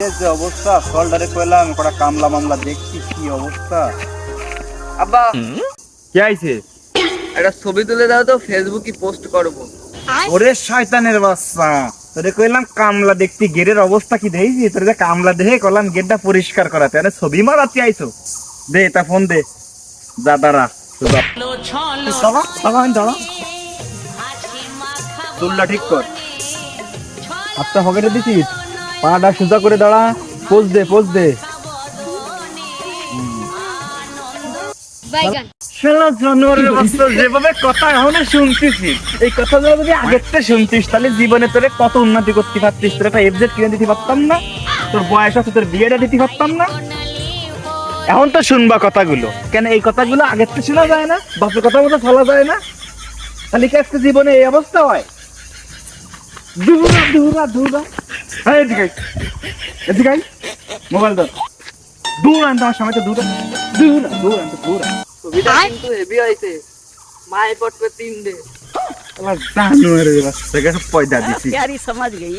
জীবনের যে অবস্থা, সলডারে কইলাম কটা কামলা মামলা দেখছি কি অবস্থা। আব্বা কি আইছে? একটা ছবি তুলে দাও তো, ফেসবুকে পোস্ট করব। ওরে শয়তানের বাচ্চা, তোরে কইলাম কামলা দেখতে, গেটের অবস্থা কি দেখছি? তোরে যে কামলা দেখে কইলাম গেটটা পরিষ্কার করাতে, আরে ছবি মারাতে আইছো? দে তা ফোন দে, যা দাঁড়া চুলটা ঠিক কর, হাতটা পকেটে দিছিস, পাটা সোজা করে দাঁড়া, পোজ দে পোজ দে। শালা জানোয়ারের বাচ্চা, যেভাবে কথা এখনো শুনতেছিস, এই কথাগুলো যদি আগের থেকে শুনতিস তাহলে জীবনে তোরে কত উন্নতি করতে পারতিস। তোর একটা এফজেড কিনে দিতে পারতাম না, তোর বয়স আছে তোর বিয়েটা দিতে পারতাম না। এখন তো শুনবা কথাগুলো, কেন এই কথাগুলো আগের থেকে শোনা যায় না? বাপের কথা মতো চলা যায় না? তাহলে কি আজকে জীবনে এই অবস্থা হয়? দূরা দূরা দূরা, এদিকে এদিকে মোবাইল ধর, দূর আনতে আমার সামনে, দূর দূর দূর আনতে দূর। ছবিটা কিন্তু হেভি হয়েছে, মায়ের পটপে 3 ডে। জানোয়ারের বাচ্চা, পয়দা দিছি। प्यारी समझ गई।